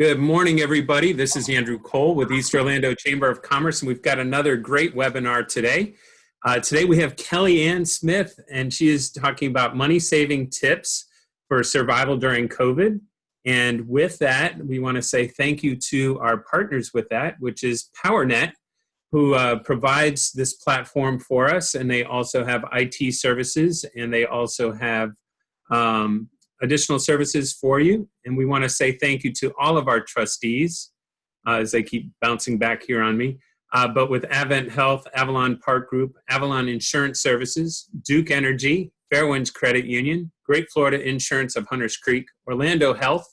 Good morning, everybody. This is Andrew Cole with East Orlando Chamber of Commerce, and we've got another great webinar today. Today we have Kellyanne Smith, and she is talking about money-saving tips for survival during COVID. And with that, we want to say thank you to our partners with that, which is PowerNet, who provides this platform for us, and they also have IT services, and they also have additional services for you. And we want to say thank you to all of our trustees as they keep bouncing back here on me. But with Advent Health, Avalon Park Group, Avalon Insurance Services, Duke Energy, Fairwinds Credit Union, Great Florida Insurance of Hunters Creek, Orlando Health,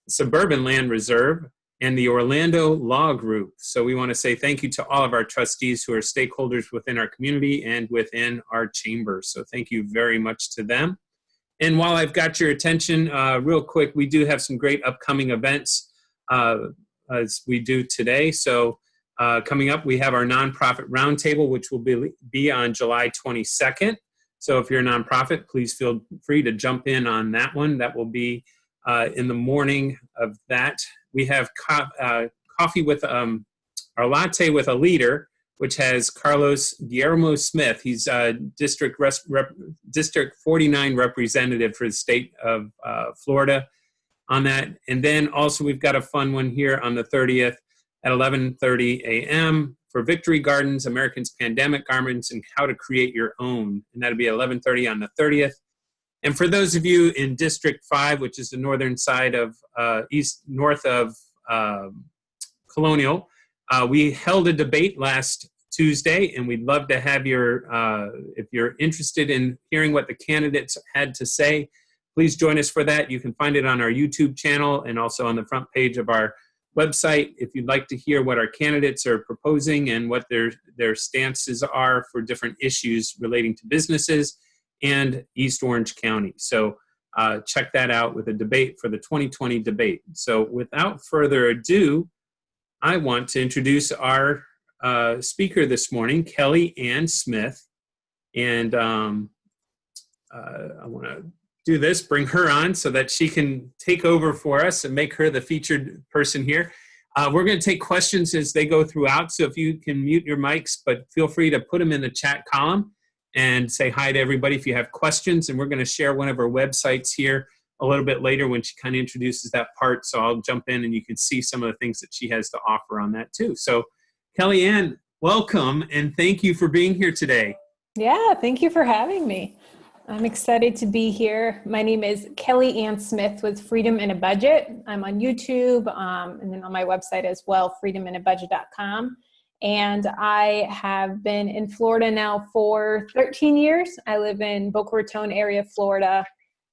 Suburban Land Reserve, and the Orlando Law Group. So we want to say thank you to all of our trustees who are stakeholders within our community and within our chamber. So thank you very much to them. And while I've got your attention, real quick, we do have some great upcoming events as we do today. So coming up, we have our nonprofit roundtable, which will be on July 22nd. So if you're a nonprofit, please feel free to jump in on that one. That will be in the morning of that. We have coffee with our latte with a leader, which has Carlos Guillermo Smith. He's District 49 representative for the state of Florida on that. And then also we've got a fun one here on the 30th at 11:30 a.m. for Victory Gardens, Americans' Pandemic Garments, and How to Create Your Own. And that'll be 11:30 on the 30th. And for those of you in District 5, which is the northern side of north of Colonial, we held a debate last Tuesday, and we'd love to have if you're interested in hearing what the candidates had to say, please join us for that. You can find it on our YouTube channel and also on the front page of our website if you'd like to hear what our candidates are proposing and what their stances are for different issues relating to businesses and East Orange County. So check that out with a debate for the 2020 debate. So without further ado, I want to introduce our speaker this morning, Kellyanne Smith. And I want to do this, bring her on so that she can take over for us and make her the featured person here. We're going to take questions as they go throughout. So if you can mute your mics, but feel free to put them in the chat column and say hi to everybody if you have questions. And we're going to share one of our websites here a little bit later when she kind of introduces that part. So I'll jump in and you can see some of the things that she has to offer on that too. So Kellyanne, welcome, and thank you for being here today. Yeah, thank you for having me. I'm excited to be here. My name is Kellyanne Smith with Freedom in a Budget. I'm on YouTube and then on my website as well, freedominabudget.com. And I have been in Florida now for 13 years. I live in Boca Raton area, Florida,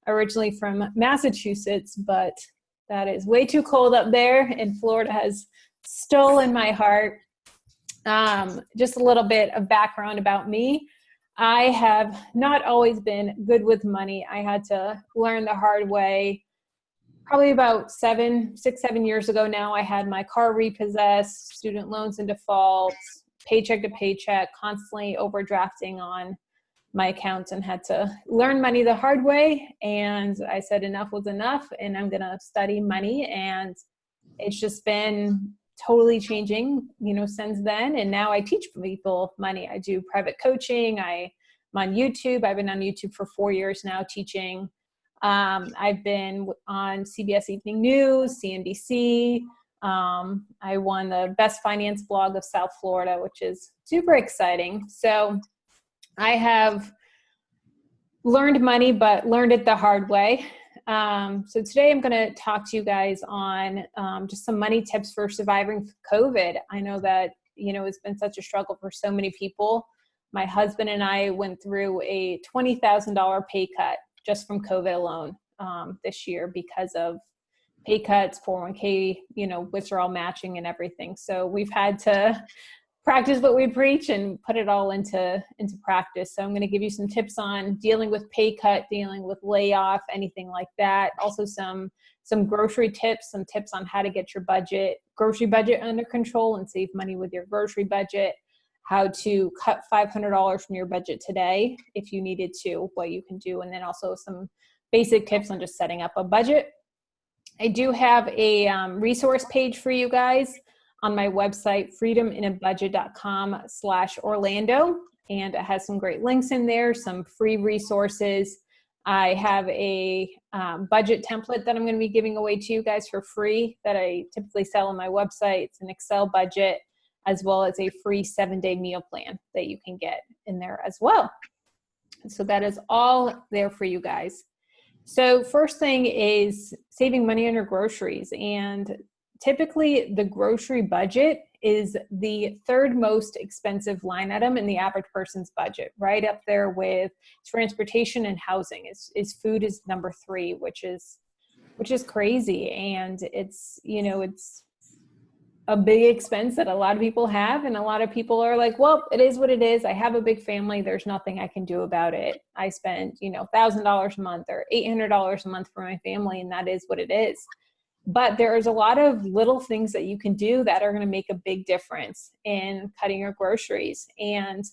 originally from Massachusetts, but that is way too cold up there, and Florida has stolen my heart. Just a little bit of background about me. I have not always been good with money. I had to learn the hard way. Probably about 7 years ago now, I had my car repossessed, student loans in default, paycheck to paycheck, constantly overdrafting on my accounts, and had to learn money the hard way. And I said enough was enough, and I'm going to study money. And it's just been totally changing, since then. And now I teach people money. I do private coaching. I'm on YouTube. I've been on YouTube for 4 years now teaching. I've been on CBS Evening News, CNBC. I won the best finance blog of South Florida, which is super exciting. So I have learned money, but learned it the hard way. So today I'm going to talk to you guys on just some money tips for surviving COVID. I know that, it's been such a struggle for so many people. My husband and I went through a $20,000 pay cut just from COVID alone this year because of pay cuts, 401k, withdrawal matching and everything. So we've had to practice what we preach and put it all into practice. So I'm going to give you some tips on dealing with pay cut, dealing with layoff, anything like that. Also some grocery tips, some tips on how to get your grocery budget under control and save money with your grocery budget, how to cut $500 from your budget today if you needed to, what you can do, and then also some basic tips on just setting up a budget. I do have a resource page for you guys on my website, freedominabudget.com/Orlando. And it has some great links in there, some free resources. I have a budget template that I'm going to be giving away to you guys for free that I typically sell on my website. It's an Excel budget, as well as a free 7-day meal plan that you can get in there as well. So that is all there for you guys. So first thing is saving money on your groceries. And typically the grocery budget is the third most expensive line item in the average person's budget, right up there with transportation and housing. Is food is number 3, which is crazy. And it's, you know, it's a big expense that a lot of people have, and a lot of people are like, well, it is what it is. I have a big family. There's nothing I can do about it. I spend, you know, $1,000 a month or $800 a month for my family, and that is what it is. But there's a lot of little things that you can do that are going to make a big difference in cutting your groceries. And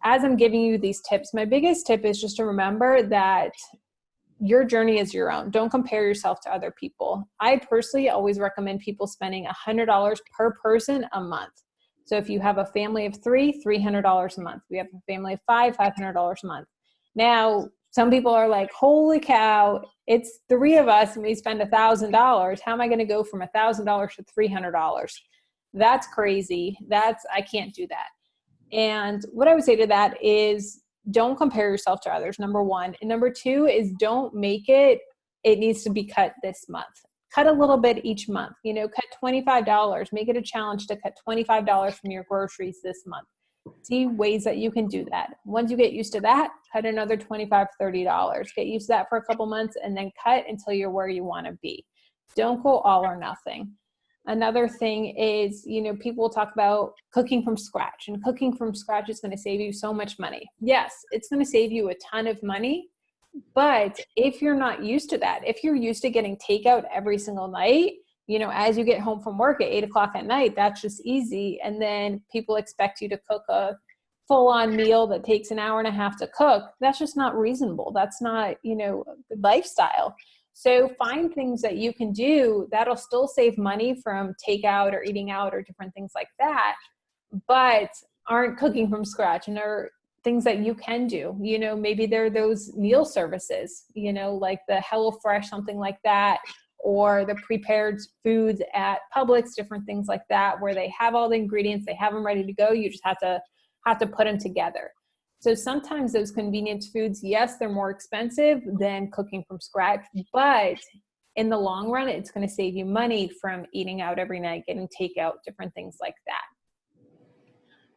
as I'm giving you these tips, my biggest tip is just to remember that your journey is your own. Don't compare yourself to other people. I personally always recommend people spending $100 per person a month. So if you have a family of 3, $300 a month. We have a family of 5, $500 a month. Now, some people are like, holy cow, it's 3 of us and we spend $1,000. How am I going to go from $1,000 to $300? That's crazy. I can't do that. And what I would say to that is, don't compare yourself to others, number 1. And number 2 is don't make it needs to be cut this month. Cut a little bit each month, you know, cut $25. Make it a challenge to cut $25 from your groceries this month. See ways that you can do that. Once you get used to that, cut another $25, $30. Get used to that for a couple months and then cut until you're where you want to be. Don't go all or nothing. Another thing is, you know, people will talk about cooking from scratch, and cooking from scratch is going to save you so much money. Yes, it's going to save you a ton of money, but if you're not used to that, if you're used to getting takeout every single night, you know, as you get home from work at 8 o'clock at night, that's just easy. And then people expect you to cook a full-on meal that takes an hour and a half to cook. That's just not reasonable. That's not, you know, a good lifestyle. So find things that you can do that'll still save money from takeout or eating out or different things like that, but aren't cooking from scratch, and are things that you can do. You know, maybe there are those meal services, you know, like the HelloFresh, something like that, or the prepared foods at Publix, different things like that, where they have all the ingredients, they have them ready to go. You just have to put them together. So sometimes those convenience foods, yes, they're more expensive than cooking from scratch, but in the long run, it's going to save you money from eating out every night, getting takeout, different things like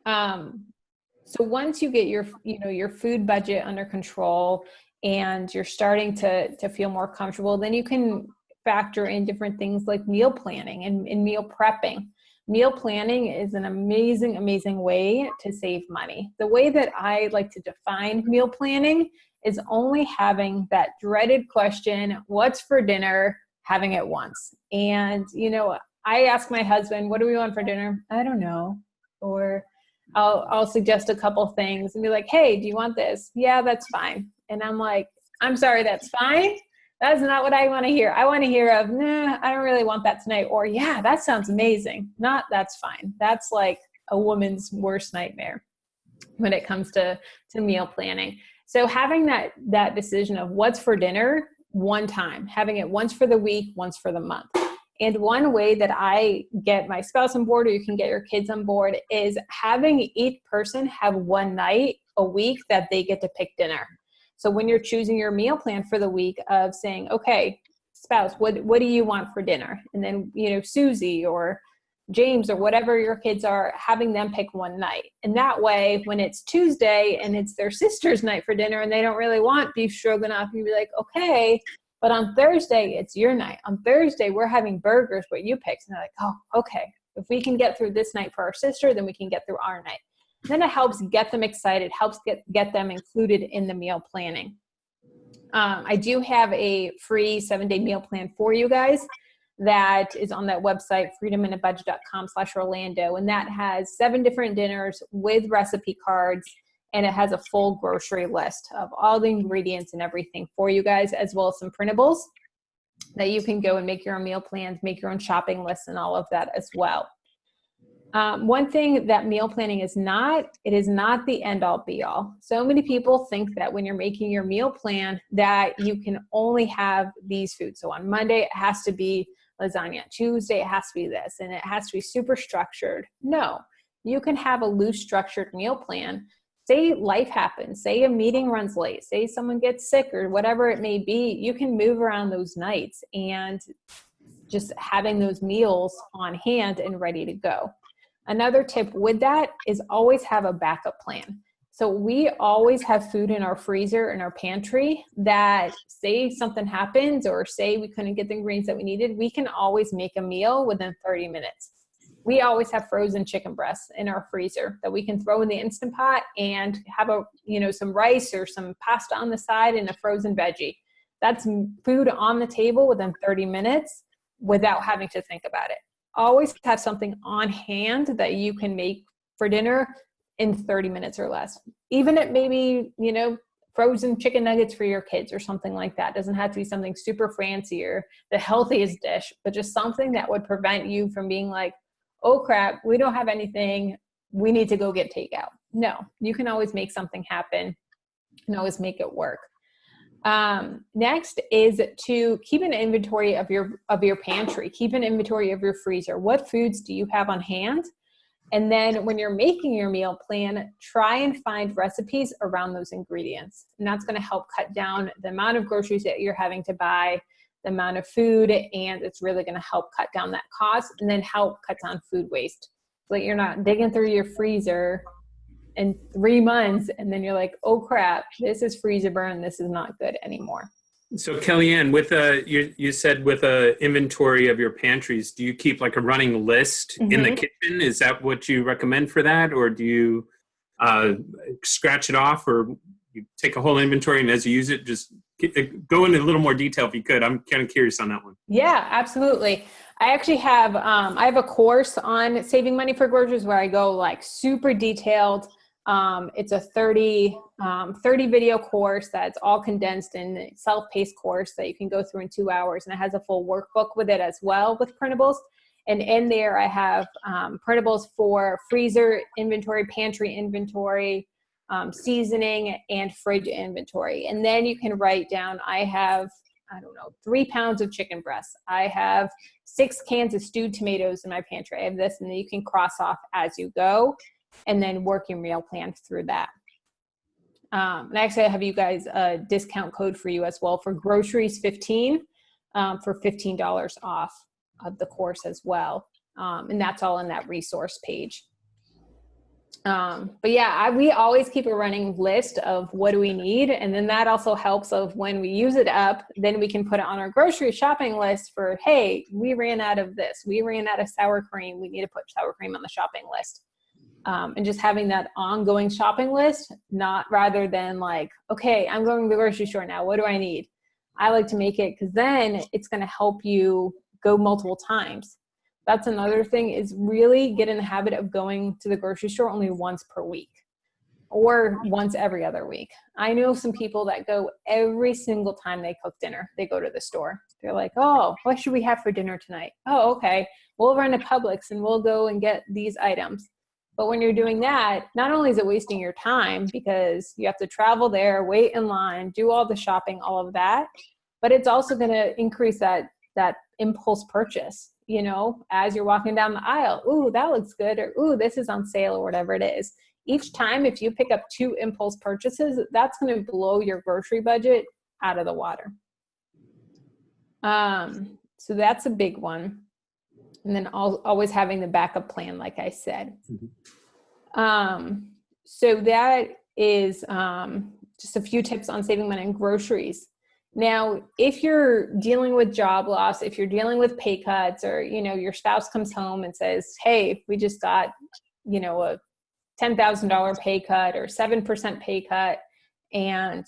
that. So once you get your food budget under control and you're starting to feel more comfortable, then you can factor in different things like meal planning and meal prepping. Meal planning is an amazing, amazing way to save money. The way that I like to define meal planning is only having that dreaded question, what's for dinner, having it once. And, you know, I ask my husband, what do we want for dinner? I don't know. Or I'll suggest a couple things and be like, hey, do you want this? Yeah, that's fine. And I'm like, I'm sorry, that's fine? That's not what I want to hear. I want to hear of, nah, I don't really want that tonight. Or, yeah, that sounds amazing. Not, that's fine. That's like a woman's worst nightmare when it comes to meal planning. So having that decision of what's for dinner one time, having it once for the week, once for the month. And one way that I get my spouse on board, or you can get your kids on board, is having each person have one night a week that they get to pick dinner. So when you're choosing your meal plan for the week, of saying, okay, spouse, what do you want for dinner? And then, you know, Susie or James or whatever your kids are, having them pick one night. And that way, when it's Tuesday and it's their sister's night for dinner and they don't really want beef stroganoff, you'd be like, okay, but on Thursday, it's your night. On Thursday, we're having burgers, what you picked. And they're like, oh, okay. If we can get through this night for our sister, then we can get through our night. Then it helps get them excited, helps get them included in the meal planning. I do have a free 7-day meal plan for you guys that is on that website, freedominabudget.com/Orlando. And that has 7 different dinners with recipe cards. And it has a full grocery list of all the ingredients and everything for you guys, as well as some printables. that you can go and make your own meal plans, make your own shopping lists, and all of that as well. One thing that meal planning is not, it is not the end all be all. So many people think that when you're making your meal plan that you can only have these foods. So on Monday, it has to be lasagna. Tuesday, it has to be this, and it has to be super structured. No, you can have a loose structured meal plan. Say life happens, say a meeting runs late, say someone gets sick or whatever it may be, you can move around those nights and just having those meals on hand and ready to go. Another tip with that is always have a backup plan. So we always have food in our freezer, in our pantry, that say something happens or say we couldn't get the ingredients that we needed, we can always make a meal within 30 minutes. We always have frozen chicken breasts in our freezer that we can throw in the Instant Pot and have some rice or some pasta on the side and a frozen veggie. That's food on the table within 30 minutes without having to think about it. Always have something on hand that you can make for dinner in 30 minutes or less. Even it maybe, frozen chicken nuggets for your kids or something like that. It doesn't have to be something super fancy or the healthiest dish, but just something that would prevent you from being like, oh crap, we don't have anything, we need to go get takeout. No, you can always make something happen and always make it work. Next is to keep an inventory of your pantry, keep an inventory of your freezer. What foods do you have on hand? And then when you're making your meal plan, try and find recipes around those ingredients. And that's going to help cut down the amount of groceries that you're having to buy, the amount of food, and it's really going to help cut down that cost and then help cut down food waste. So that you're not digging through your freezer in 3 months and then you're like, oh crap, this is freezer burn, this is not good anymore. So Kellyanne, with you said with a inventory of your pantries, do you keep like a running list in the kitchen? Is that what you recommend for that? Or do you scratch it off, or you take a whole inventory and as you use it, just go into a little more detail if you could. I'm kind of curious on that one. Yeah, absolutely. I actually have, I have a course on saving money for groceries where I go like super detailed. It's a 30 video course that's all condensed in self-paced course that you can go through in 2 hours. And it has a full workbook with it as well with printables. And in there I have printables for freezer inventory, pantry inventory, seasoning, and fridge inventory. And then you can write down, I have, 3 pounds of chicken breasts. I have 6 cans of stewed tomatoes in my pantry. I have this, and then you can cross off as you go and then work your meal plan through that. And actually I have you guys a discount code for you as well for Groceries 15 for $15 off of the course as well. And that's all in that resource page. But yeah, we always keep a running list of what do we need. And then that also helps of when we use it up, then we can put it on our grocery shopping list for, hey, we ran out of this. We ran out of sour cream. We need to put sour cream on the shopping list. And just having that ongoing shopping list, not rather than like, okay, I'm going to the grocery store now. What do I need? I like to make it because then it's going to help you go multiple times. That's another thing, is really get in the habit of going to the grocery store only once per week or once every other week. I know some people that go every single time they cook dinner, they go to the store. They're like, oh, what should we have for dinner tonight? Oh, okay. We'll run to Publix and we'll go and get these items. But when you're doing that, not only is it wasting your time because you have to travel there, wait in line, do all the shopping, all of that, but it's also going to increase that impulse purchase. As you're walking down the aisle, ooh, that looks good, or ooh, this is on sale, or whatever it is. Each time, if you pick up 2 impulse purchases, that's going to blow your grocery budget out of the water. So that's a big one. And then always having the backup plan, like I said. So that is just a few tips on saving money on groceries. Now, if you're dealing with job loss, if you're dealing with pay cuts, or, your spouse comes home and says, hey, we just got, a $10,000 pay cut or 7% pay cut. And,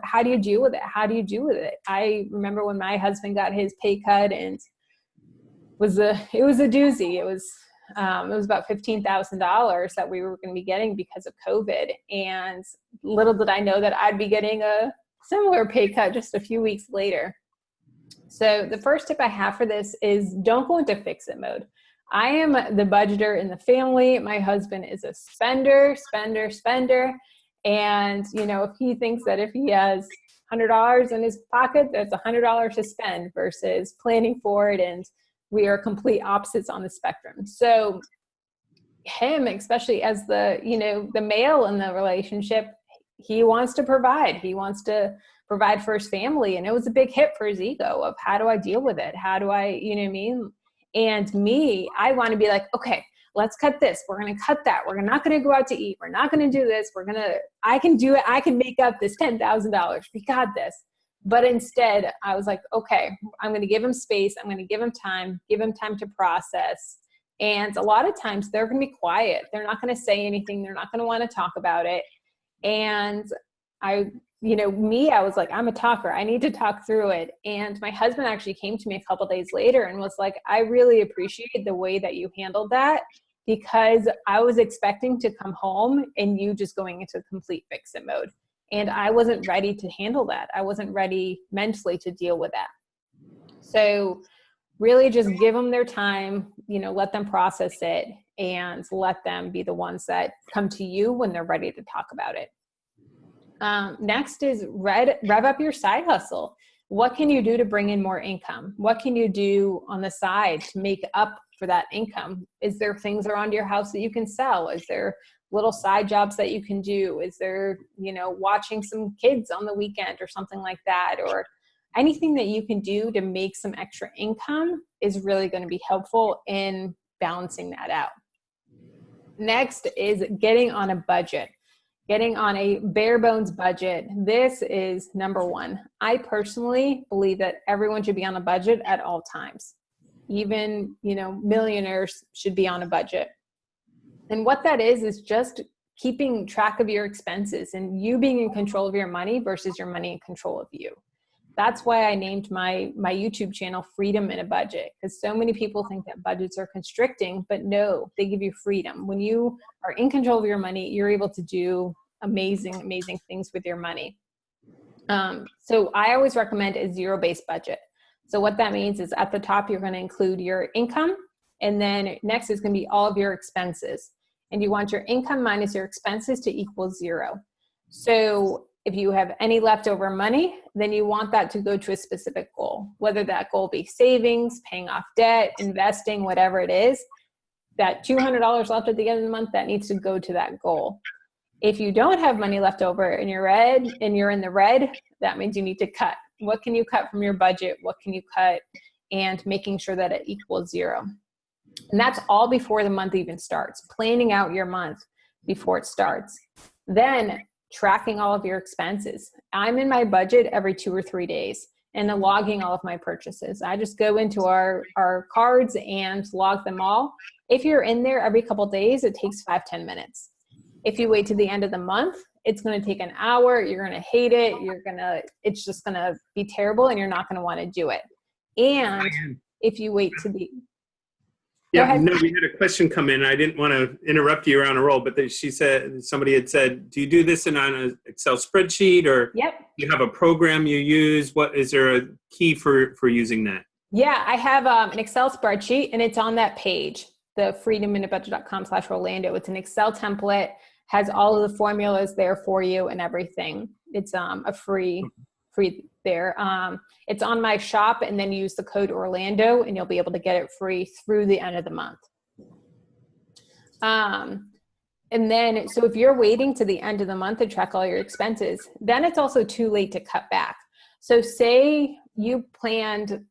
how do you deal with it? How do you deal with it? I remember when my husband got his pay cut, and it was a doozy. It was about $15,000 that we were going to be getting because of COVID. And little did I know that I'd be getting a similar pay cut just a few weeks later. So the first tip I have for this is don't go into fix-it mode. I am the budgeter in the family. My husband is a spender. And, if he thinks that if he has $100 in his pocket, that's $100 to spend versus planning for it. And we are complete opposites on the spectrum. So him, especially as the male in the relationship, he wants to provide. He wants to provide for his family. And it was a big hit for his ego of how do I deal with it? How do I, you know what I mean? And me, I want to be like, okay, let's cut this. We're going to cut that. We're not going to go out to eat. We're not going to do this. I can do it. I can make up this $10,000. We got this. But instead I was like, okay, I'm going to give him space. I'm going to give him time to process. And a lot of times they're going to be quiet. They're not going to say anything. They're not going to want to talk about it. And I was like, I'm a talker. I need to talk through it. And my husband actually came to me a couple days later and was like, I really appreciate the way that you handled that, because I was expecting to come home and you just going into complete fix-it mode. And I wasn't ready to handle that. I wasn't ready mentally to deal with that. So really just give them their time, let them process it, and let them be the ones that come to you when they're ready to talk about it. Next is rev up your side hustle. What can you do to bring in more income? What can you do on the side to make up for that income? Is there things around your house that you can sell? Is there little side jobs that you can do? Is there, watching some kids on the weekend or something like that? Or anything that you can do to make some extra income is really going to be helpful in balancing that out. Next is getting on a budget. Getting on a bare bones budget. This is number one. I personally believe that everyone should be on a budget at all times. Even, millionaires should be on a budget. And what that is just keeping track of your expenses and you being in control of your money versus your money in control of you. That's why I named my YouTube channel Freedom in a Budget, because so many people think that budgets are constricting, but no, they give you freedom. When you are in control of your money, you're able to do amazing things with your money. So I always recommend a zero-based budget. So what that means is at the top, you're going to include your income, and then next is going to be all of your expenses. And you want your income minus your expenses to equal zero. So if you have any leftover money, then you want that to go to a specific goal, whether that goal be savings, paying off debt, investing, whatever it is. That $200 left at the end of the month, that needs to go to that goal. If you don't have money left over and you're in the red, that means you need to cut. What can you cut from your budget? What can you cut? And making sure that it equals zero. And that's all before the month even starts, planning out your month before it starts. Then tracking all of your expenses. I'm in my budget every 2 or 3 days and then logging all of my purchases. I just go into our cards and log them all. If you're in there every couple of days, it takes 5-10 minutes. If you wait to the end of the month, it's going to take an hour. You're going to hate it. It's just going to be terrible and you're not going to want to do it. And if you wait to the... Yeah, no, we had a question come in. I didn't want to interrupt you. You're on a roll, but somebody had said, do you do this on an Excel spreadsheet, or Yep. you have a program you use? What is there a key for using that? Yeah, I have an Excel spreadsheet and it's on that page, the freedominabudget.com/Rolando. It's an Excel template, has all of the formulas there for you and everything. It's a free there. It's on my shop, and then use the code Orlando and you'll be able to get it free through the end of the month. And then, so if you're waiting to the end of the month to track all your expenses, then it's also too late to cut back. So say you planned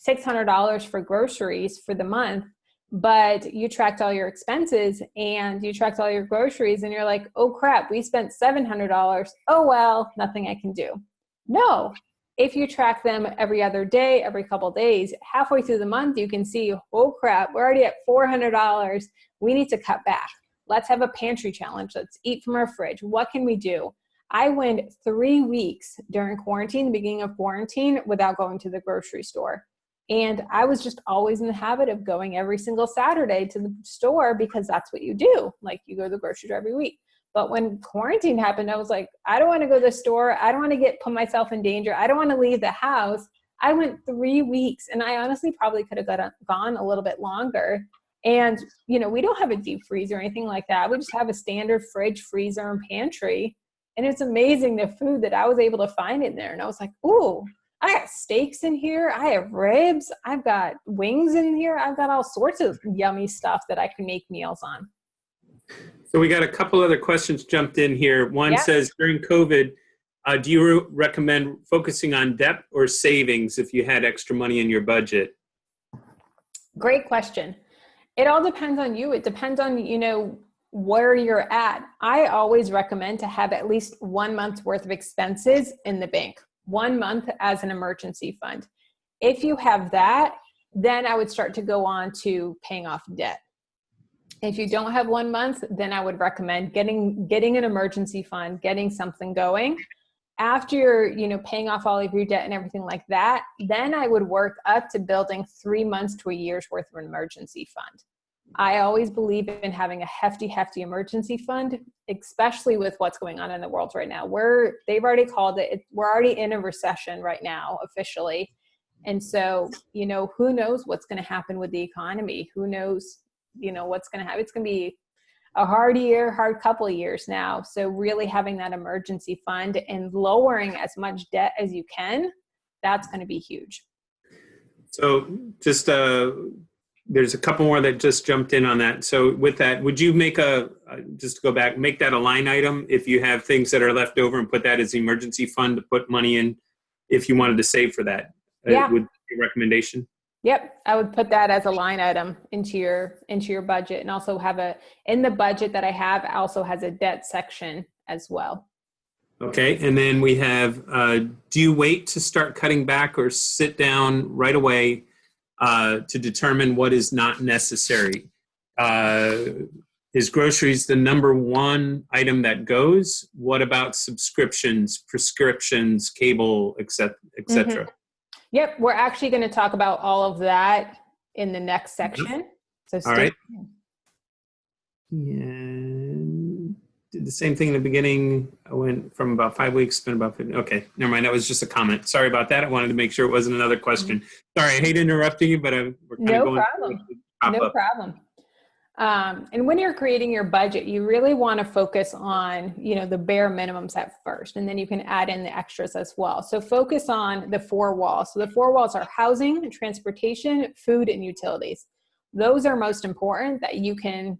$600 for groceries for the month, but you tracked all your expenses and you tracked all your groceries and you're like, oh crap, we spent $700. Oh, well, nothing I can do. No, if you track them every other day, every couple of days, halfway through the month, you can see, oh crap, we're already at $400. We need to cut back. Let's have a pantry challenge. Let's eat from our fridge. What can we do? I went 3 weeks during quarantine, the beginning of quarantine, without going to the grocery store. And I was just always in the habit of going every single Saturday to the store because that's what you do. Like, you go to the grocery store every week. But when quarantine happened, I was like, I don't want to go to the store. I don't want to put myself in danger. I don't want to leave the house. I went 3 weeks, and I honestly probably could have gone a little bit longer. And, we don't have a deep freezer or anything like that. We just have a standard fridge, freezer, and pantry. And it's amazing the food that I was able to find in there. And I was like, ooh, I got steaks in here. I have ribs. I've got wings in here. I've got all sorts of yummy stuff that I can make meals on. So we got a couple other questions jumped in here. One says, during COVID, do you recommend focusing on debt or savings if you had extra money in your budget? Great question. It all depends on you. It depends on, where you're at. I always recommend to have at least 1 month's worth of expenses in the bank, 1 month as an emergency fund. If you have that, then I would start to go on to paying off debt. If you don't have 1 month, then I would recommend getting an emergency fund, getting something going. After you're, paying off all of your debt and everything like that, then I would work up to building 3 months to a year's worth of an emergency fund. I always believe in having a hefty emergency fund, especially with what's going on in the world right now. They've already called it, we're already in a recession right now, officially. And so, who knows what's going to happen with the economy? Who knows, what's going to happen? It's going to be a hard couple of years now. So really having that emergency fund and lowering as much debt as you can, that's going to be huge. So just there's a couple more that just jumped in on that. So with that, would you make just to go back, make that a line item if you have things that are left over and put that as the emergency fund to put money in if you wanted to save for that? Yeah. Would be a recommendation? Yep. I would put that as a line item into your budget, and also in the budget that I have also has a debt section as well. Okay. And then we have, do you wait to start cutting back or sit down right away to determine what is not necessary? Is groceries the number one item that goes? What about subscriptions, prescriptions, cable, et cetera? Mm-hmm. Yep, we're actually going to talk about all of that in the next section. So stay tuned. And did the same thing in the beginning. I went from about 5 weeks, spent about 50. Okay, never mind. That was just a comment. Sorry about that. I wanted to make sure it wasn't another question. Sorry, I hate interrupting you, but we're kind of going. No problem. And when you're creating your budget, you really want to focus on, the bare minimums at first, and then you can add in the extras as well. So focus on the 4 walls. So the 4 walls are housing, transportation, food, and utilities. Those are most important, that you can,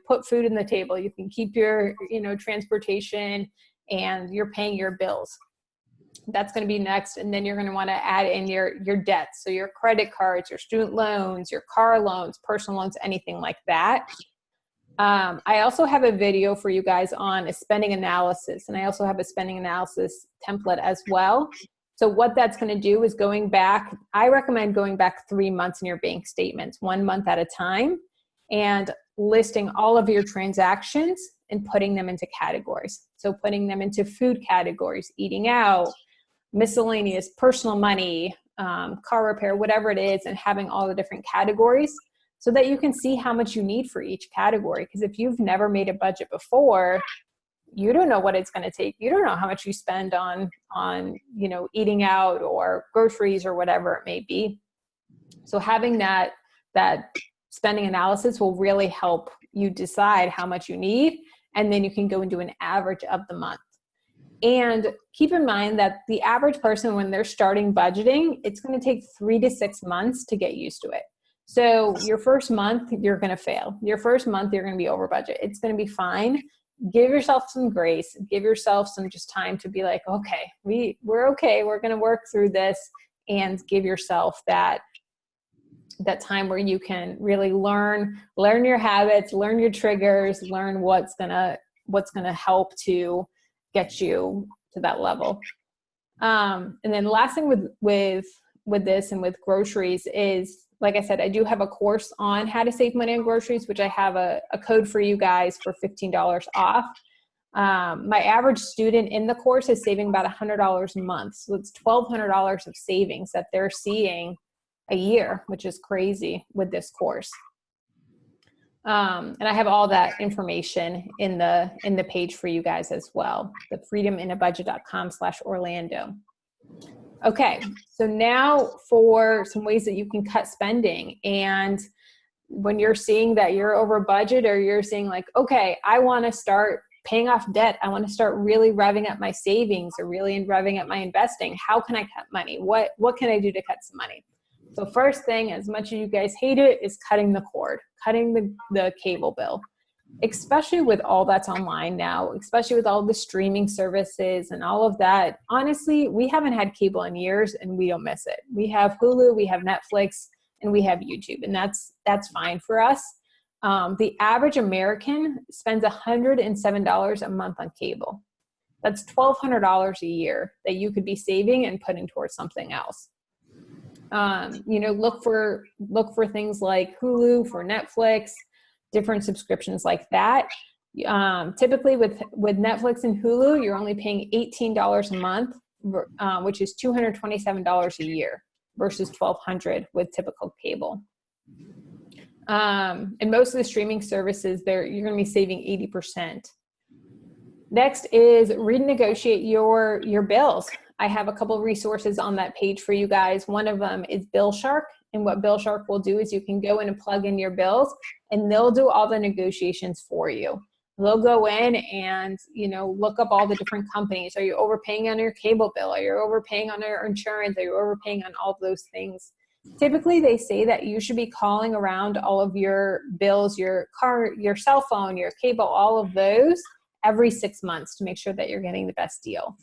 put food in the table. You can keep your, transportation, and you're paying your bills. That's going to be next. And then you're going to want to add in your debts. So your credit cards, your student loans, your car loans, personal loans, anything like that. I also have a video for you guys on a spending analysis. And I also have a spending analysis template as well. So what that's going to do is I recommend going back 3 months in your bank statements, 1 month at a time, and listing all of your transactions and putting them into categories. So putting them into food categories, eating out, miscellaneous, personal money, car repair, whatever it is, and having all the different categories so that you can see how much you need for each category. Because if you've never made a budget before, you don't know what it's going to take. You don't know how much you spend on eating out or groceries or whatever it may be. So having that spending analysis will really help you decide how much you need, and then you can go and do an average of the month. And keep in mind that the average person, when they're starting budgeting, it's going to take 3 to 6 months to get used to it. So your first month, you're going to fail. Your first month, you're going to be over budget. It's going to be fine. Give yourself some grace. Give yourself some just time to be like, okay, we're okay. We're going to work through this, and give yourself that time where you can really learn your habits, learn your triggers, learn what's going to help to get you to that level. And then the last thing with this and with groceries is, like I said, I do have a course on how to save money on groceries, which I have a code for you guys for $15 off. My average student in the course is saving about $100 a month. So it's $1,200 of savings that they're seeing a year, which is crazy with this course. And I have all that information in the page for you guys as well, the freedominabudget.com/Orlando. Okay, so now for some ways that you can cut spending. And when you're seeing that you're over budget, or you're seeing like, okay, I want to start paying off debt, I want to start really revving up my savings or really revving up my investing, how can I cut money? What can I do to cut some money? So first thing, as much as you guys hate it, is cutting the cord, cutting the cable bill, especially with all that's online now, especially with all the streaming services and all of that. Honestly, we haven't had cable in years and we don't miss it. We have Hulu, we have Netflix, and we have YouTube, and that's fine for us. The average American spends $107 a month on cable. That's $1,200 a year that you could be saving and putting towards something else. Look for things like Hulu, for Netflix, different subscriptions like that. Typically with Netflix and Hulu, you're only paying $18 a month, which is $227 a year versus $1,200 with typical cable. And most of the streaming services, you're going to be saving 80%. Next is renegotiate your bills. I have a couple of resources on that page for you guys. One of them is Bill Shark. And what Bill Shark will do is you can go in and plug in your bills, and they'll do all the negotiations for you. They'll go in and, look up all the different companies. Are you overpaying on your cable bill? Are you overpaying on your insurance? Are you overpaying on all those things? Typically, they say that you should be calling around all of your bills, your car, your cell phone, your cable, all of those every 6 months to make sure that you're getting the best deal,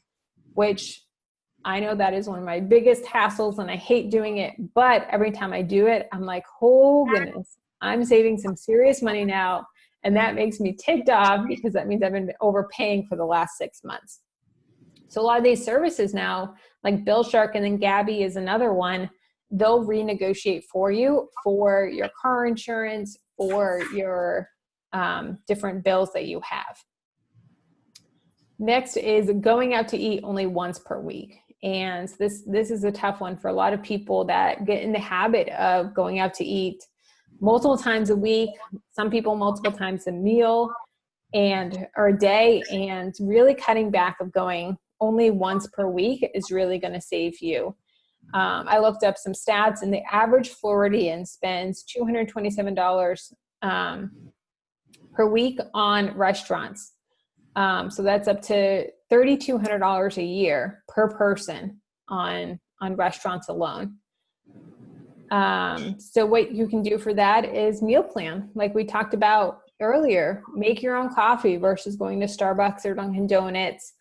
which I know that is one of my biggest hassles and I hate doing it. But every time I do it, I'm like, oh goodness, I'm saving some serious money now. And that makes me ticked off because that means I've been overpaying for the last 6 months. So a lot of these services now, like Bill Shark and then Gabby is another one, they'll renegotiate for you for your car insurance, for your different bills that you have. Next is going out to eat only once per week. And this is a tough one for a lot of people that get in the habit of going out to eat multiple times a week, some people multiple times a meal or a day, and really cutting back of going only once per week is really going to save you. I looked up some stats, and the average Floridian spends $227 per week on restaurants. So that's up to $3,200 a year per person on restaurants alone. So what you can do for that is meal plan. Like we talked about earlier, make your own coffee versus going to Starbucks or Dunkin' Donuts.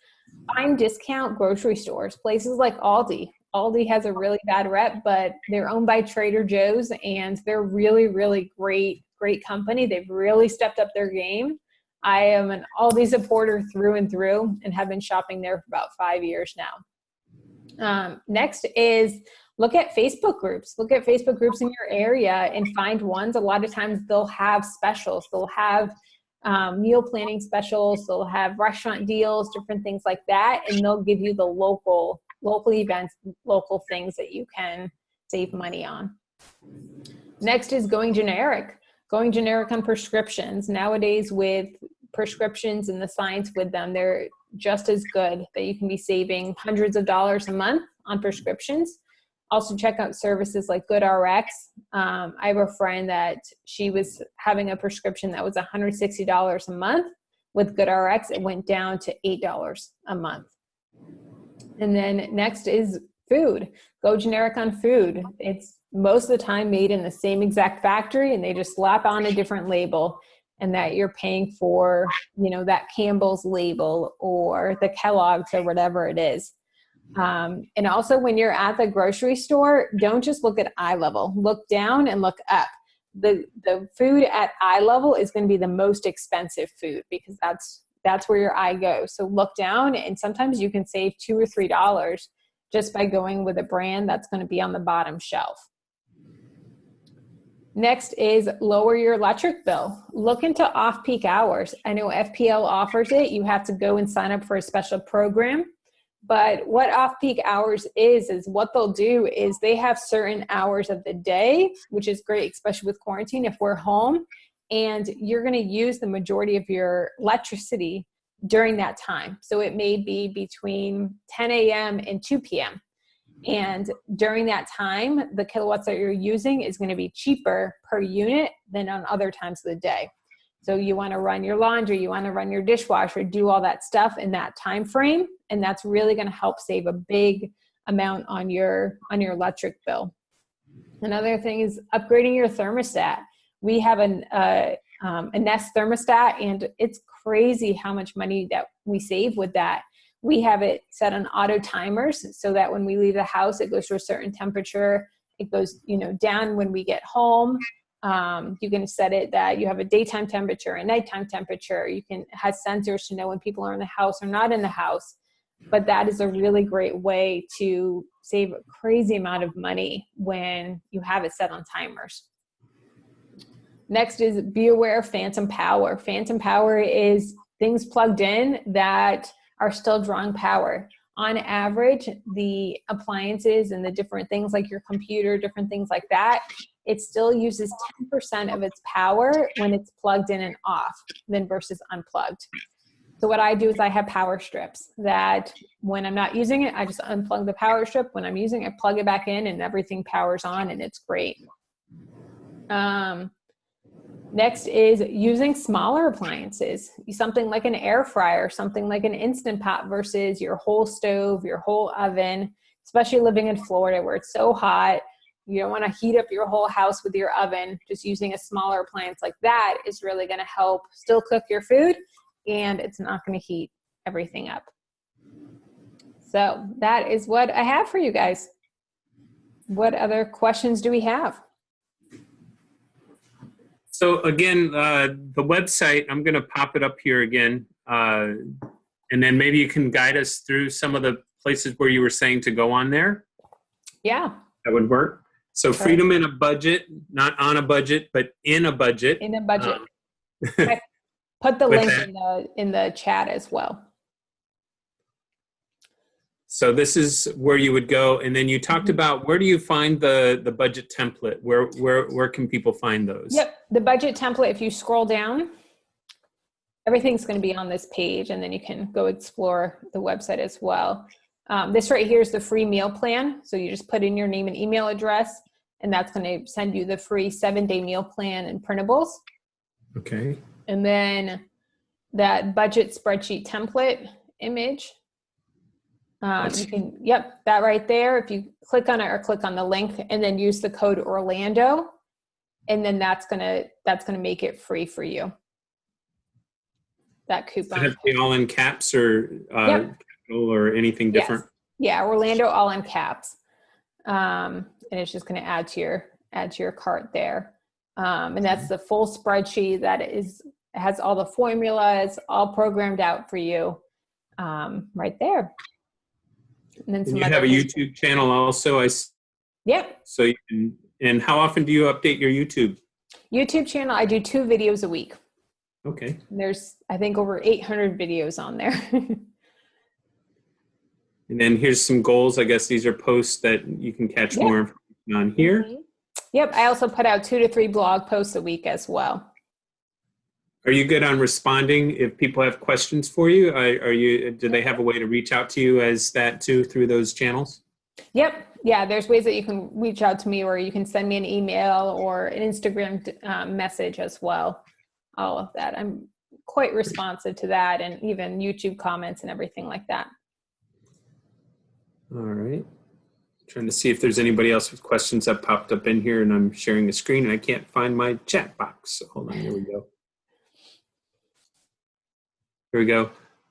Find discount grocery stores, places like Aldi. Aldi has a really bad rep, but they're owned by Trader Joe's, and they're really, really great company. They've really stepped up their game. I am an Aldi supporter through and through and have been shopping there for about 5 years now. Next is look at Facebook groups. Look at Facebook groups in your area and find ones. A lot of times they'll have specials. They'll have meal planning specials. They'll have restaurant deals, different things like that. And they'll give you the local events, local things that you can save money on. Next is going generic on prescriptions. Nowadays with prescriptions and the science with them, they're just as good, that you can be saving hundreds of dollars a month on prescriptions. Also check out services like GoodRx. I have a friend that she was having a prescription that was $160 a month. With GoodRx, it went down to $8 a month. And then next is food. Go generic on food. It's most of the time made in the same exact factory, and they just slap on a different label, and that you're paying for, that Campbell's label or the Kellogg's or whatever it is. And also when you're at the grocery store, don't just look at eye level, look down and look up. The food at eye level is going to be the most expensive food because that's where your eye goes. So look down, and sometimes you can save $2 or $3 just by going with a brand that's going to be on the bottom shelf. Next is lower your electric bill. Look into off-peak hours. I know FPL offers it. You have to go and sign up for a special program. But what off-peak hours is what they'll do is they have certain hours of the day, which is great, especially with quarantine if we're home, and you're going to use the majority of your electricity during that time. So it may be between 10 a.m. and 2 p.m. And during that time, the kilowatts that you're using is going to be cheaper per unit than on other times of the day. So you want to run your laundry, you want to run your dishwasher, do all that stuff in that time frame, and that's really going to help save a big amount on your electric bill. Another thing is upgrading your thermostat. We have a Nest thermostat, and it's crazy how much money that we save with that. We have it set on auto timers so that when we leave the house, it goes to a certain temperature. It goes, down when we get home. You can set it that you have a daytime temperature, a nighttime temperature. You can have sensors to know when people are in the house or not in the house. But that is a really great way to save a crazy amount of money when you have it set on timers. Next is be aware of phantom power. Phantom power is things plugged in that are still drawing power. On average, the appliances and the different things like your computer, different things like that, it still uses 10% of its power when it's plugged in and off than versus unplugged. So what I do is I have power strips that when I'm not using it, I just unplug the power strip. When I'm using it, I plug it back in and everything powers on and it's great. Next is using smaller appliances, something like an air fryer, something like an Instant Pot versus your whole stove, your whole oven, especially living in Florida where it's so hot. You don't want to heat up your whole house with your oven. Just using a smaller appliance like that is really going to help still cook your food, and it's not going to heat everything up. So that is what I have for you guys. What other questions do we have? So again, the website, I'm going to pop it up here again. And then maybe you can guide us through some of the places where you were saying to go on there. Yeah. That would work. So sure. Freedom in a budget, not on a budget, but in a budget. In a budget. I put the link in the chat as well. So this is where you would go. And then you talked about, where do you find the budget template? Where can people find those? Yep. The budget template, if you scroll down, everything's going to be on this page, and then you can go explore the website as well. This right here is the free meal plan. So you just put in your name and email address, and that's going to send you the free 7-day meal plan and printables. Okay. And then that budget spreadsheet template image. You can, that right there. If you click on it or click on the link and then use the code Orlando, and then that's gonna make it free for you. That coupon. Does it have to be all in caps or capital or anything different? Yes. Yeah, Orlando all in caps, and it's just going to add to your cart there. And that's the full spreadsheet that has all the formulas all programmed out for you, right there. And then you have a YouTube channel also. Yep. So you can, and how often do you update your YouTube channel? I do 2 videos a week. Okay. And there's, I think, over 800 videos on there. And then here's some goals. I guess these are posts that you can catch more information on here. Mm-hmm. Yep. I also put out 2 to 3 blog posts a week as well. Are you good on responding if people have questions for you? Do they have a way to reach out to you as that too through those channels? Yep. Yeah. There's ways that you can reach out to me, or you can send me an email or an Instagram message as well. All of that. I'm quite responsive to that, and even YouTube comments and everything like that. All right. Trying to see if there's anybody else with questions that popped up in here, and I'm sharing the screen and I can't find my chat box. So hold on, here we go. Here we go.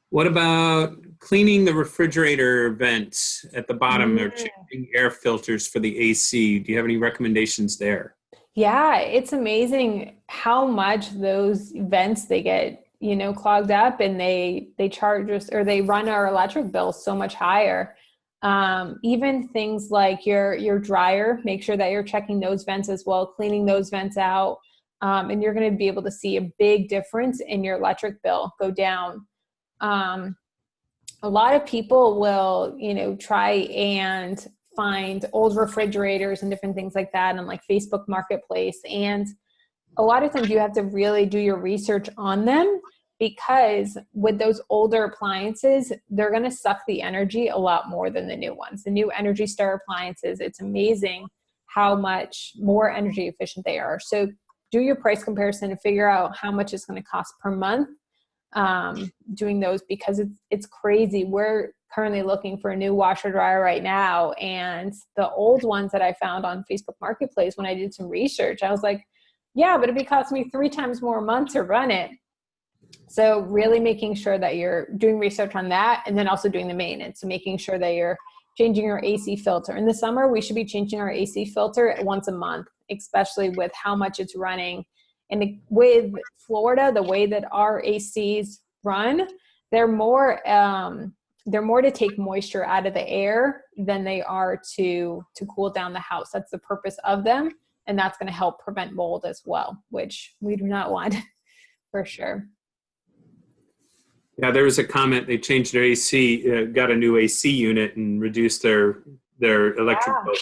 What about cleaning the refrigerator vents at the bottom or changing air filters for the AC? Do you have any recommendations there? Yeah, it's amazing how much those vents, they get, clogged up, and they charge us, or they run our electric bills so much higher. Even things like your dryer, make sure that you're checking those vents as well, cleaning those vents out. And you're going to be able to see a big difference in your electric bill go down. A lot of people will, try and find old refrigerators and different things like that on like Facebook Marketplace. And a lot of times you have to really do your research on them because with those older appliances, they're going to suck the energy a lot more than the new ones. The new Energy Star appliances, it's amazing how much more energy efficient they are. So do your price comparison and figure out how much it's going to cost per month doing those, because it's crazy. We're currently looking for a new washer dryer right now, and the old ones that I found on Facebook Marketplace, when I did some research, I was like, yeah, but it'd be costing me 3 times more a month to run it. So really making sure that you're doing research on that, and then also doing the maintenance. So making sure that you're changing your AC filter. In the summer, we should be changing our AC filter once a month, especially with how much it's running. And with Florida, the way that our ACs run, they're more to take moisture out of the air than they are to cool down the house. That's the purpose of them. And that's going to help prevent mold as well, which we do not want for sure. Yeah, there was a comment. They changed their AC, got a new AC unit, and reduced their electric bill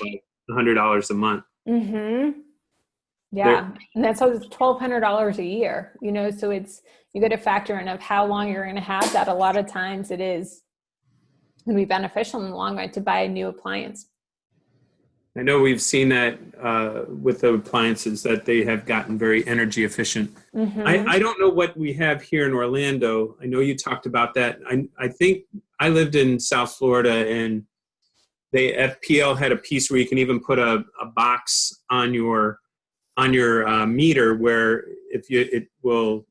by $100 a month. Mm-hmm. Yeah, and that's $1,200 a year. So you got to factor in of how long you're going to have that. A lot of times it is going to be beneficial in the long run to buy a new appliance. I know we've seen that with the appliances, that they have gotten very energy efficient. Mm-hmm. I don't know what we have here in Orlando. I know you talked about that. I think I lived in South Florida, and FPL had a piece where you can even put a box on your meter where it will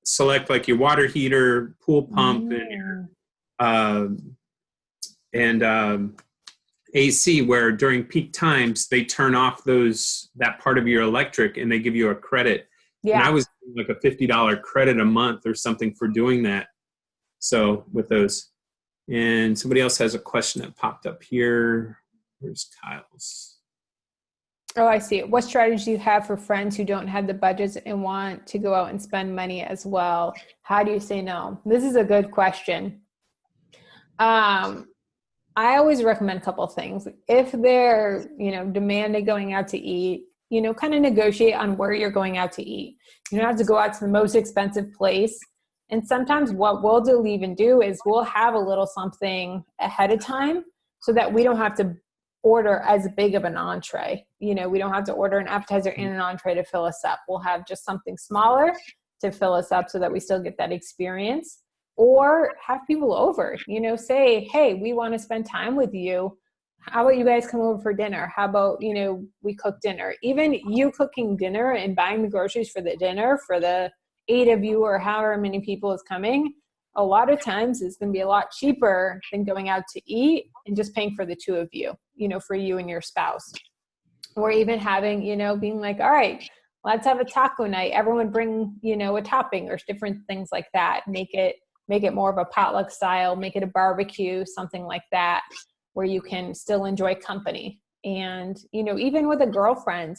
select like your water heater, pool pump, and AC, where during peak times they turn off that part of your electric and they give you a credit. Yeah. And I was like a $50 credit a month or something for doing that. So with those, and somebody else has a question that popped up here. Where's Kyle's? Oh, I see. What strategy do you have for friends who don't have the budgets and want to go out and spend money as well? How do you say no? This is a good question. I always recommend a couple of things. If they're, demanding going out to eat, kind of negotiate on where you're going out to eat. You don't have to go out to the most expensive place. And sometimes what we'll even do is we'll have a little something ahead of time so that we don't have to order as big of an entree. We don't have to order an appetizer and an entree to fill us up. We'll have just something smaller to fill us up so that we still get that experience. Or have people over, say, hey, we want to spend time with you. How about you guys come over for dinner? How about, we cook dinner? Even you cooking dinner and buying the groceries for the dinner for the 8 of you or however many people is coming, a lot of times it's going to be a lot cheaper than going out to eat and just paying for the 2 of you, for you and your spouse. Or even having, being like, all right, let's have a taco night. Everyone bring, a topping or different things like that. Make it more of a potluck style, make it a barbecue, something like that, where you can still enjoy company. And, even with a girlfriend,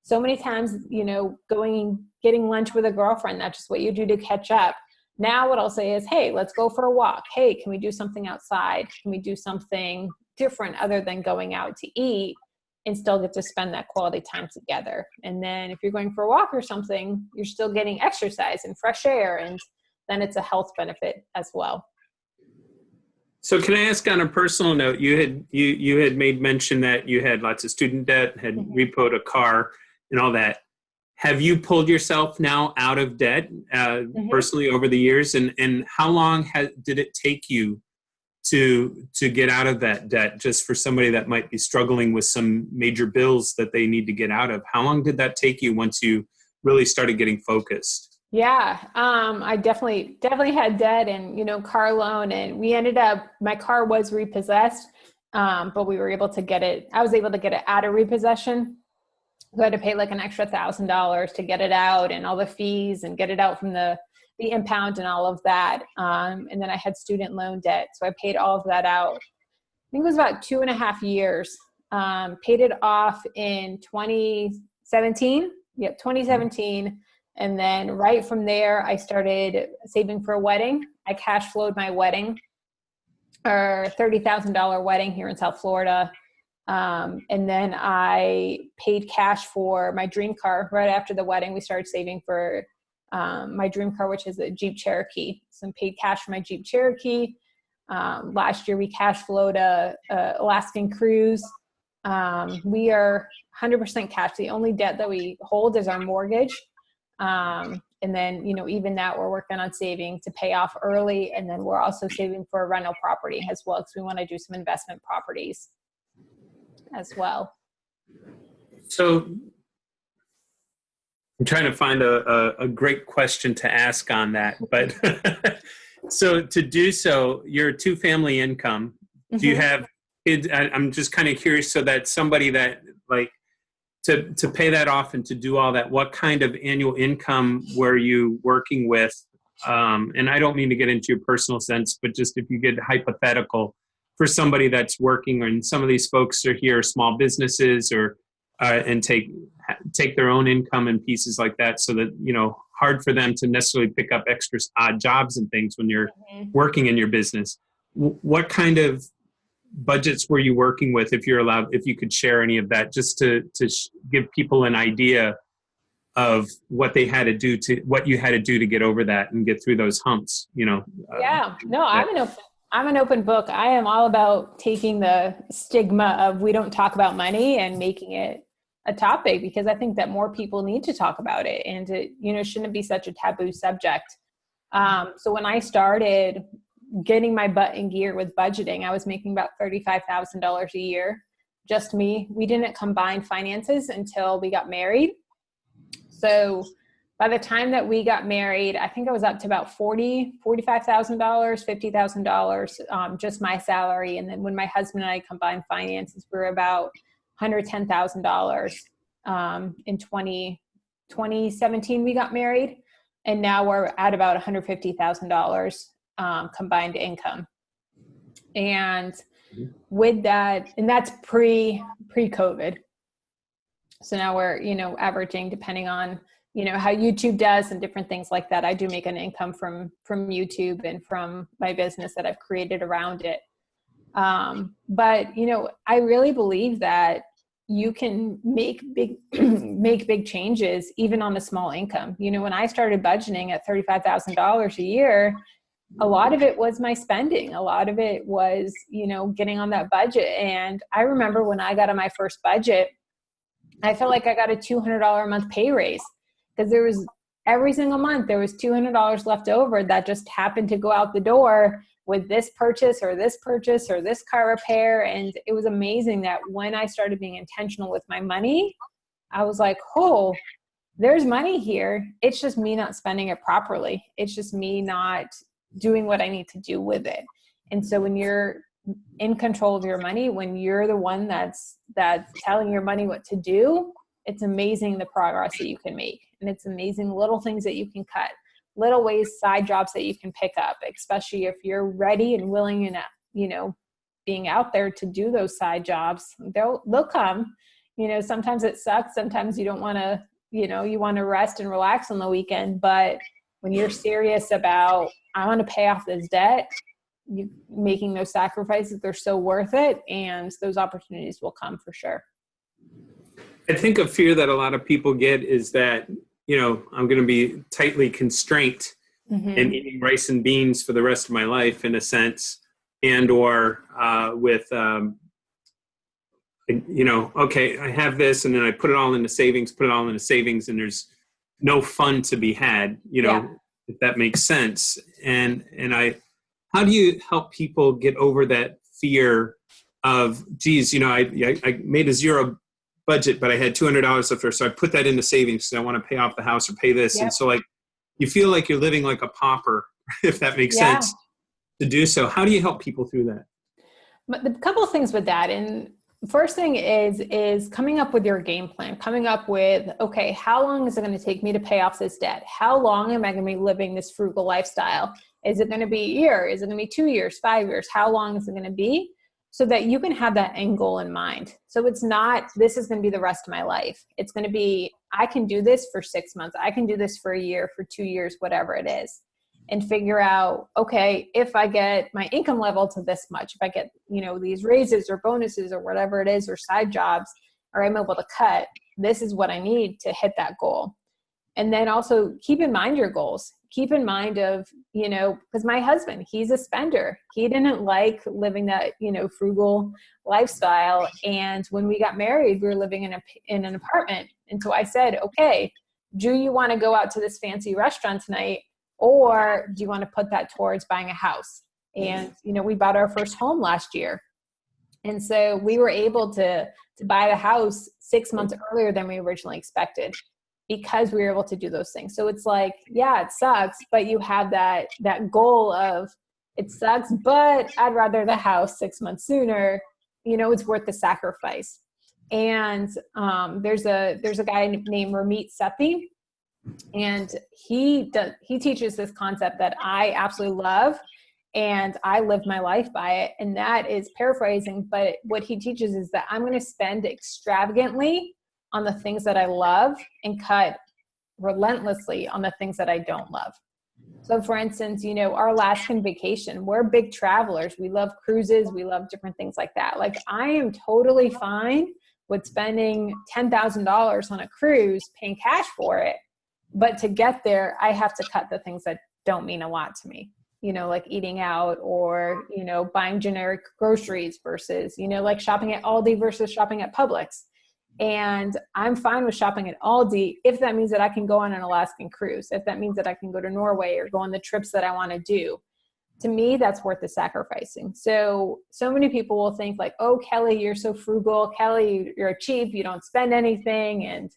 so many times, getting lunch with a girlfriend, that's just what you do to catch up. Now what I'll say is, hey, let's go for a walk. Hey, can we do something outside? Can we do something different other than going out to eat and still get to spend that quality time together? And then if you're going for a walk or something, you're still getting exercise and fresh air, and then it's a health benefit as well. So can I ask, on a personal note, you had made mention that you had lots of student debt, had repoed a car and all that. Have you pulled yourself now out of debt personally over the years? And how long did it take you to get out of that debt, just for somebody that might be struggling with some major bills that they need to get out of? How long did that take you once you really started getting focused? Yeah, I definitely had debt and, car loan, and we ended up, my car was repossessed, but we were able to get it. I was able to get it out of repossession. So I had to pay like an extra $1,000 to get it out and all the fees and get it out from the impound and all of that. And then I had student loan debt. So I paid all of that out. I think it was about 2.5 years. Paid it off in 2017. Yep, 2017. And then right from there, I started saving for a wedding. I cash flowed my wedding, or $30,000 wedding here in South Florida. And then I paid cash for my dream car right after the wedding. We started saving for my dream car, which is a Jeep Cherokee. So I paid cash for my Jeep Cherokee. Last year we cash flowed a Alaskan cruise. We are 100% cash. The only debt that we hold is our mortgage. And then, even that we're working on saving to pay off early. And then we're also saving for a rental property as well, because we want to do some investment properties as well. So I'm trying to find a great question to ask on that, but so to do so, you're a two-family income. Do you have kids? I'm just kind of curious, so that somebody that like to pay that off and to do all that, what kind of annual income were you working with? And I don't mean to get into your personal sense, but just if you get hypothetical for somebody that's working, and some of these folks are here, small businesses, or and take their own income and pieces like that, so that hard for them to necessarily pick up extra odd jobs and things when you're working in your business. What kind of budgets were you working with, if you're allowed, if you could share any of that, just to give people an idea of what they had to do what you had to do to get over that and get through those humps, Yeah, no, I'm an open book. I am all about taking the stigma of we don't talk about money and making it a topic, because I think that more people need to talk about it, and it, shouldn't be such a taboo subject. So when I started getting my butt in gear with budgeting, I was making about $35,000 a year, just me. We didn't combine finances until we got married. So by the time that we got married, I think I was up to about $45,000, $50,000, just my salary. And then when my husband and I combined finances, we were about $110,000. In 2017, we got married, and now we're at about $150,000 combined income. And with that, and that's pre-COVID. So now we're, averaging, depending on, how YouTube does and different things like that. I do make an income from YouTube and from my business that I've created around it. But, I really believe that you can make big changes even on a small income. When I started budgeting at $35,000 a year, a lot of it was my spending. A lot of it was, getting on that budget. And I remember when I got on my first budget, I felt like I got a $200 a month pay raise, because there was every single month, there was $200 left over that just happened to go out the door with this purchase or this purchase or this car repair. And it was amazing that when I started being intentional with my money, I was like, oh, there's money here. It's just me not spending it properly. It's just me not doing what I need to do with it. And so when you're in control of your money, when you're the one that's telling your money what to do, it's amazing the progress that you can make. And it's amazing little things that you can cut, little ways, side jobs that you can pick up, especially if you're ready and willing and, being out there to do those side jobs. They'll come. Sometimes it sucks. Sometimes you don't want to, you want to rest and relax on the weekend. But when you're serious about, I want to pay off this debt, you making those sacrifices, they're so worth it. And those opportunities will come for sure. I think a fear that a lot of people get is that, I'm going to be tightly constrained and eating rice and beans for the rest of my life, in a sense, and or with, okay, I have this, and then I put it all into savings, and there's no fun to be had, if that makes sense. And how do you help people get over that fear of, geez, I made a zero budget, but I had $200 left over, so I put that into savings because I want to pay off the house or pay this. Yep. And so you feel like you're living like a pauper, if that makes sense, to do so. How do you help people through that? But a couple of things with that. And first thing is coming up with your game plan, coming up with, okay, how long is it going to take me to pay off this debt? How long am I going to be living this frugal lifestyle? Is it going to be a year? Is it going to be 2 years, 5 years? How long is it going to be? So that you can have that end goal in mind. So it's not, this is going to be the rest of my life. It's going to be, I can do this for 6 months. I can do this for a year, for 2 years, whatever it is. And figure out, okay, if I get my income level to this much, if I get, these raises or bonuses or whatever it is, or side jobs, or I'm able to cut, this is what I need to hit that goal. And then also keep in mind your goals. Keep in mind of, because my husband, he's a spender. He didn't like living that, frugal lifestyle. And when we got married, we were living in an apartment. And so I said, okay, do you want to go out to this fancy restaurant tonight? Or do you want to put that towards buying a house? And, we bought our first home last year. And so we were able to buy the house 6 months earlier than we originally expected, because we were able to do those things. So it's like, yeah, it sucks, but you have that goal of, it sucks, but I'd rather the house 6 months sooner. It's worth the sacrifice. And there's a guy named Ramit Sethi, and he teaches this concept that I absolutely love, and I live my life by it. And that is paraphrasing, but what he teaches is that I'm going to spend extravagantly on the things that I love and cut relentlessly on the things that I don't love. So for instance, our Alaskan vacation, we're big travelers. We love cruises. We love different things like that. Like, I am totally fine with spending $10,000 on a cruise, paying cash for it. But to get there, I have to cut the things that don't mean a lot to me, like eating out, or, buying generic groceries versus, like shopping at Aldi versus shopping at Publix. And I'm fine with shopping at Aldi if that means that I can go on an Alaskan cruise, if that means that I can go to Norway or go on the trips that I want to do. To me, that's worth the sacrificing. So many people will think like, oh, Kelly, you're so frugal. Kelly, you're cheap. You don't spend anything. And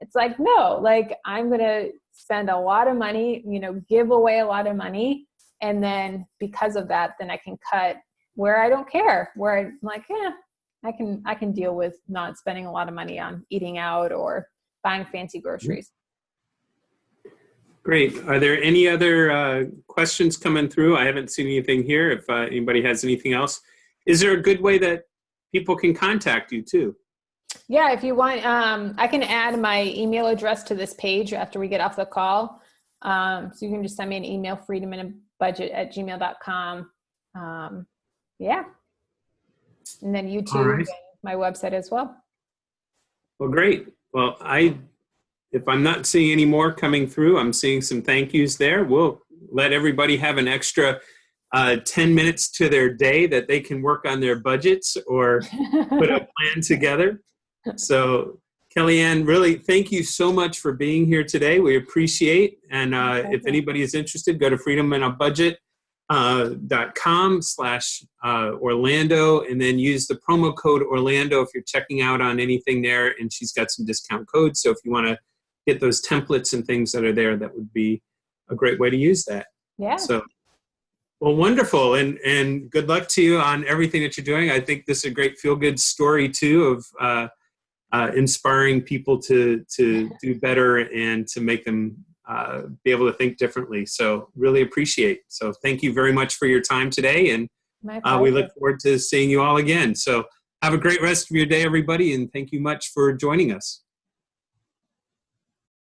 it's like, no, like, I'm going to spend a lot of money, give away a lot of money. And then because of that, then I can cut where I don't care, where I'm like, I can deal with not spending a lot of money on eating out or buying fancy groceries. Great. Are there any other questions coming through? I haven't seen anything here. If anybody has anything else, is there a good way that people can contact you too? Yeah, if you want, I can add my email address to this page after we get off the call. So you can just send me an email, freedominabudget@gmail.com. Yeah. And then YouTube and my website as well. Well, great. Well, if I'm not seeing any more coming through, I'm seeing some thank yous there. We'll let everybody have an extra 10 minutes to their day that they can work on their budgets or put a plan together. So, Kellyanne, really, thank you so much for being here today. We appreciate. And if anybody is interested, go to freedominabudget.com/Orlando, and then use the promo code Orlando if you're checking out on anything there. And she's got some discount codes. So if you want to get those templates and things that are there, that would be a great way to use that. Yeah. So, well, wonderful. And good luck to you on everything that you're doing. I think this is a great feel-good story too of inspiring people to do better and to make them be able to think differently. So really appreciate. So thank you very much for your time today. And we look forward to seeing you all again. So have a great rest of your day, everybody. And thank you much for joining us.